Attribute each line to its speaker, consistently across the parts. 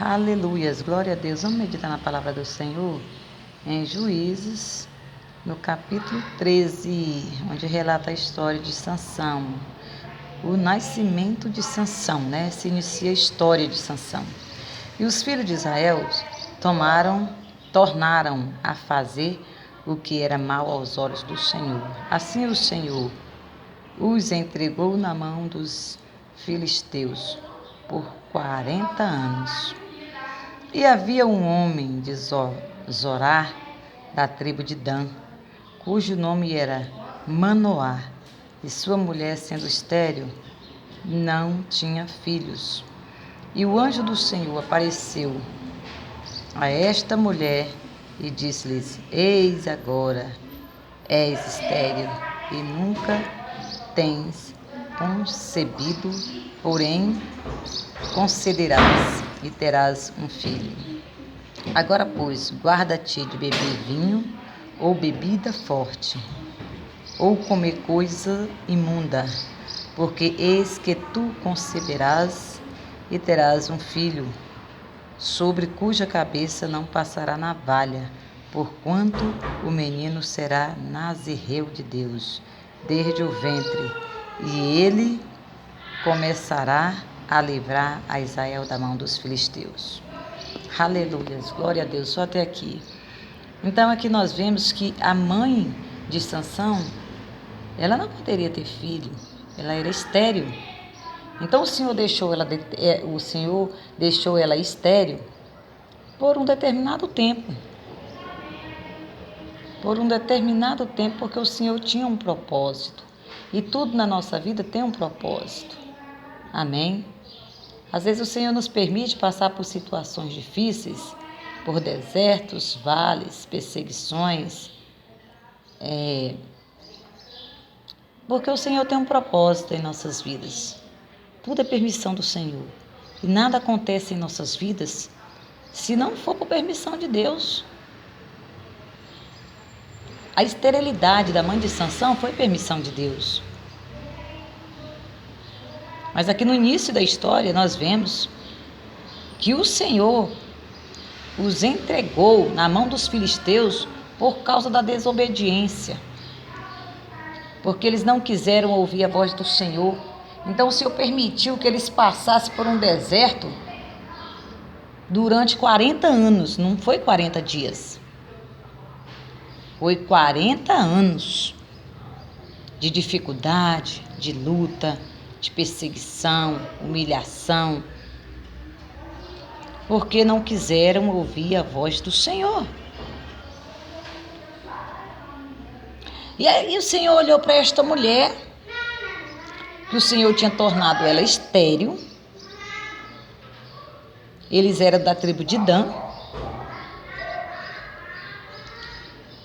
Speaker 1: Aleluias, glória a Deus. Vamos meditar na palavra do Senhor em Juízes, no capítulo 13, onde relata a história de Sansão. O nascimento de Sansão, Se inicia a história de Sansão. E os filhos de Israel tornaram a fazer o que era mal aos olhos do Senhor. Assim o Senhor os entregou na mão dos filisteus por 40 anos. E havia um homem de Zorá, da tribo de Dan, cujo nome era Manoá, e sua mulher, sendo estéril, não tinha filhos. E o anjo do Senhor apareceu a esta mulher e disse-lhes: Eis agora, és estéril e nunca tens concebido, porém concederás e terás um filho. Agora, pois, guarda-te de beber vinho ou bebida forte, ou comer coisa imunda, porque eis que tu conceberás e terás um filho, sobre cuja cabeça não passará navalha, porquanto o menino será nazireu de Deus, desde o ventre, e ele começará a livrar a Israel da mão dos filisteus. Aleluia, glória a Deus, só até aqui. Então aqui nós vemos que a mãe de Sansão, ela não poderia ter filho, ela era estéril. Então o Senhor deixou ela estéril por um determinado tempo. Porque o Senhor tinha um propósito. E tudo na nossa vida tem um propósito. Amém? Às vezes o Senhor nos permite passar por situações difíceis, por desertos, vales, perseguições, porque o Senhor tem um propósito em nossas vidas. Tudo é permissão do Senhor. E nada acontece em nossas vidas se não for por permissão de Deus. A esterilidade da mãe de Sansão foi permissão de Deus. Mas aqui no início da história nós vemos que o Senhor os entregou na mão dos filisteus por causa da desobediência. Porque eles não quiseram ouvir a voz do Senhor. Então o Senhor permitiu que eles passassem por um deserto durante 40 anos, não foi 40 dias. Foi 40 anos de dificuldade, de luta, de perseguição, humilhação, porque não quiseram ouvir a voz do Senhor. E aí o Senhor olhou para esta mulher, que o Senhor tinha tornado ela estéril. Eles eram da tribo de Dan.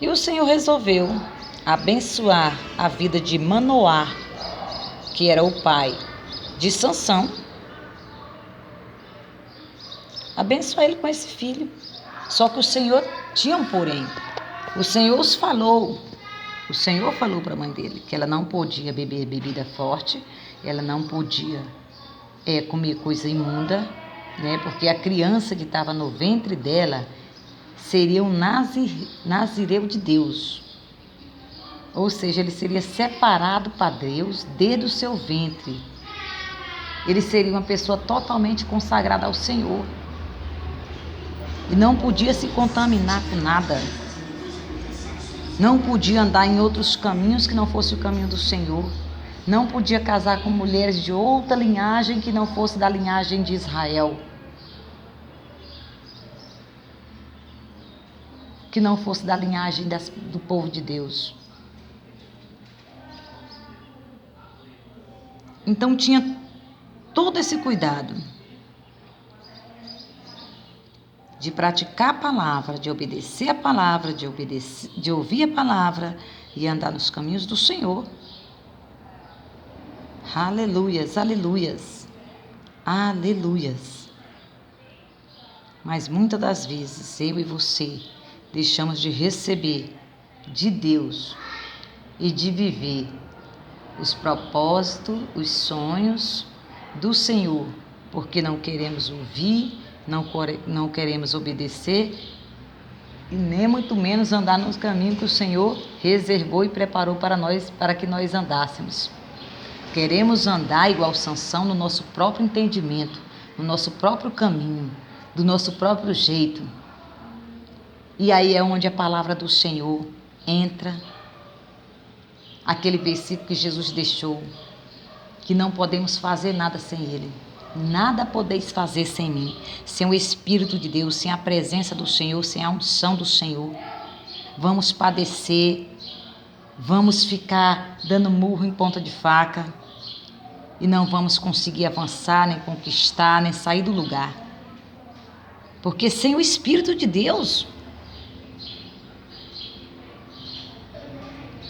Speaker 1: E o Senhor resolveu abençoar a vida de Manoá, que era o pai de Sansão. Abençoar ele com esse filho. Só que o Senhor tinha um porém. O Senhor falou para a mãe dele que ela não podia beber bebida forte, ela não podia comer coisa imunda, porque a criança que estava no ventre dela seria um nazireu de Deus. Ou seja, ele seria separado para Deus desde o seu ventre. Ele seria uma pessoa totalmente consagrada ao Senhor. E não podia se contaminar com nada. Não podia andar em outros caminhos que não fosse o caminho do Senhor. Não podia casar com mulheres de outra linhagem que não fosse da linhagem de Israel. Que não fosse da linhagem do povo de Deus. Então tinha todo esse cuidado de praticar a palavra, de obedecer a palavra, de ouvir a palavra e andar nos caminhos do Senhor. Aleluias, aleluias, aleluias. Mas muitas das vezes eu e você deixamos de receber de Deus e de viver os propósitos, os sonhos do Senhor, porque não queremos ouvir não queremos obedecer e nem muito menos andar nos caminhos que o Senhor reservou e preparou para nós, para que nós andássemos. Queremos andar igual Sansão no nosso próprio entendimento, no nosso próprio caminho, do nosso próprio jeito. E aí é onde a palavra do Senhor entra, aquele versículo que Jesus deixou, que não podemos fazer nada sem Ele. Nada podeis fazer sem mim, sem o Espírito de Deus, sem a presença do Senhor, sem a unção do Senhor. Vamos padecer, vamos ficar dando murro em ponta de faca e não vamos conseguir avançar, nem conquistar, nem sair do lugar. Porque sem o Espírito de Deus,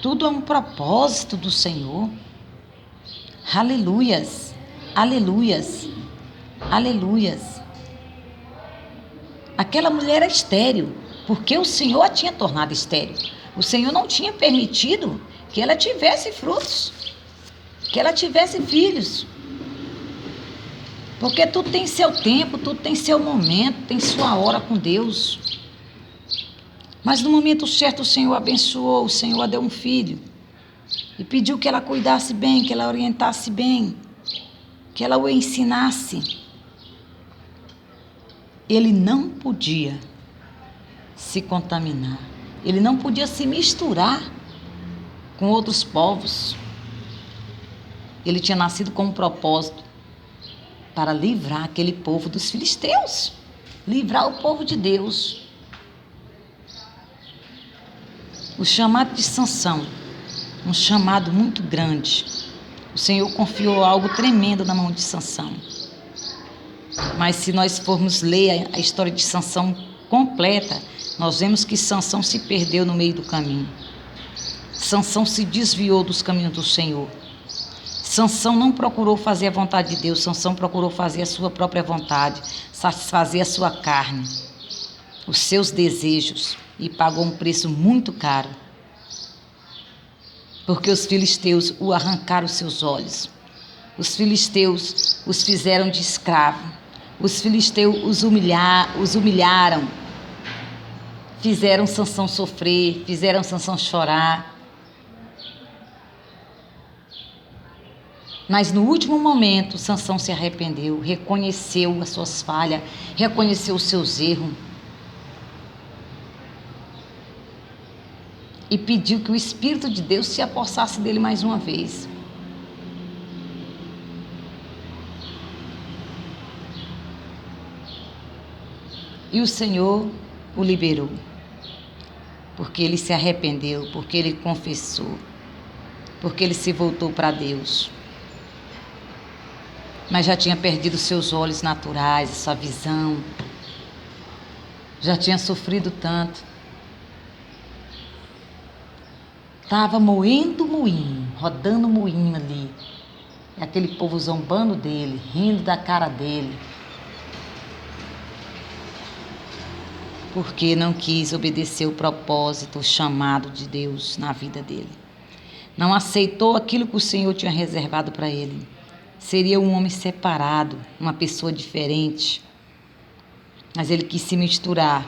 Speaker 1: tudo é um propósito do Senhor. Aleluias, aleluias, aleluias. Aquela mulher era estéril, porque o Senhor a tinha tornado estéril. O Senhor não tinha permitido que ela tivesse frutos, que ela tivesse filhos. Porque tudo tem seu tempo, tudo tem seu momento, tem sua hora com Deus. Mas no momento certo o Senhor abençoou, o Senhor a deu um filho. E pediu que ela cuidasse bem, que ela orientasse bem, que ela o ensinasse. Ele não podia se contaminar, ele não podia se misturar com outros povos. Ele tinha nascido com um propósito para livrar aquele povo dos filisteus, livrar o povo de Deus. O chamado de Sansão, um chamado muito grande. O Senhor confiou algo tremendo na mão de Sansão. Mas se nós formos ler a história de Sansão completa, nós vemos que Sansão se perdeu no meio do caminho. Sansão se desviou dos caminhos do Senhor. Sansão não procurou fazer a vontade de Deus, Sansão procurou fazer a sua própria vontade, satisfazer a sua carne, os seus desejos, e pagou um preço muito caro. Porque os filisteus o arrancaram os seus olhos. Os filisteus os fizeram de escravo. Os filisteus os humilharam. Fizeram Sansão sofrer, fizeram Sansão chorar. Mas no último momento, Sansão se arrependeu, reconheceu as suas falhas, reconheceu os seus erros. E pediu que o Espírito de Deus se apossasse dele mais uma vez. E o Senhor o liberou. Porque ele se arrependeu, porque ele confessou, porque ele se voltou para Deus. Mas já tinha perdido seus olhos naturais, sua visão. Já tinha sofrido tanto. Estava moendo moinho, rodando moinho ali. E aquele povo zombando dele, rindo da cara dele. Porque não quis obedecer o propósito, o chamado de Deus na vida dele. Não aceitou aquilo que o Senhor tinha reservado para ele. Seria um homem separado, uma pessoa diferente. Mas ele quis se misturar.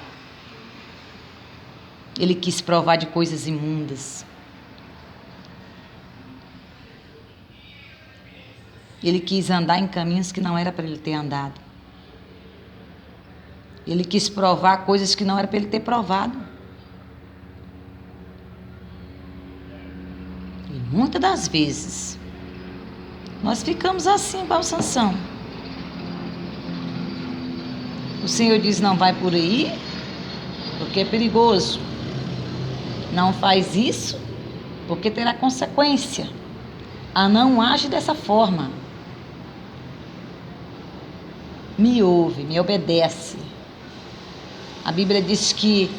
Speaker 1: Ele quis provar de coisas imundas. Ele quis andar em caminhos que não era para ele ter andado. Ele quis provar coisas que não era para ele ter provado. E muitas das vezes, nós ficamos assim, igual Sansão. O Senhor diz, não vai por aí, porque é perigoso. Não faz isso, porque terá consequência. Não age dessa forma. Me ouve, me obedece. A Bíblia diz que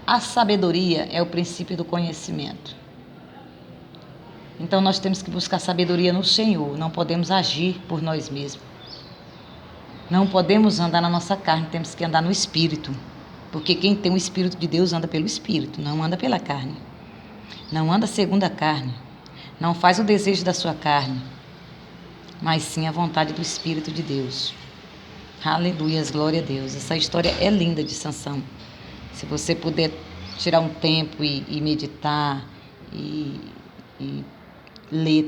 Speaker 1: a sabedoria é o princípio do conhecimento. Então nós temos que buscar sabedoria no Senhor, não podemos agir por nós mesmos. Não podemos andar na nossa carne, temos que andar no Espírito. Porque quem tem o Espírito de Deus anda pelo Espírito, não anda pela carne. Não anda segundo a carne. Não faz o desejo da sua carne. mas sim a vontade do Espírito de Deus. Aleluias, glória a Deus. Essa história é linda de Sansão. Se você puder tirar um tempo e meditar e ler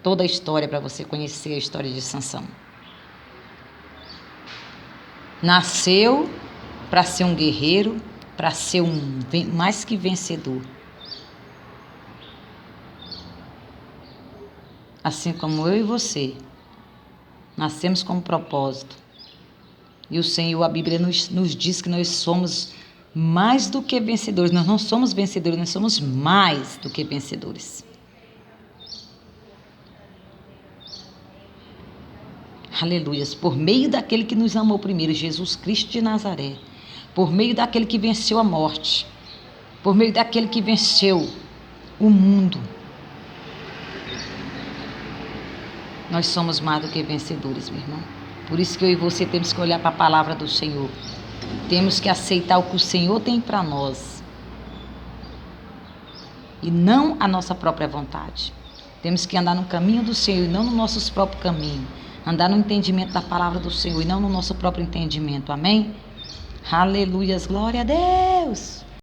Speaker 1: toda a história para você conhecer a história de Sansão. Nasceu para ser um guerreiro, para ser mais que vencedor. Assim como eu e você, nascemos com um propósito. E o Senhor, a Bíblia nos diz que nós somos mais do que vencedores. Nós não somos vencedores, nós somos mais do que vencedores. Aleluias. Por meio daquele que nos amou primeiro, Jesus Cristo de Nazaré. Por meio daquele que venceu a morte. Por meio daquele que venceu o mundo. Nós somos mais do que vencedores, meu irmão. Por isso que eu e você temos que olhar para a palavra do Senhor. Temos que aceitar o que o Senhor tem para nós. E não a nossa própria vontade. Temos que andar no caminho do Senhor e não no nosso próprio caminho. Andar no entendimento da palavra do Senhor e não no nosso próprio entendimento. Amém? Aleluias, glória a Deus.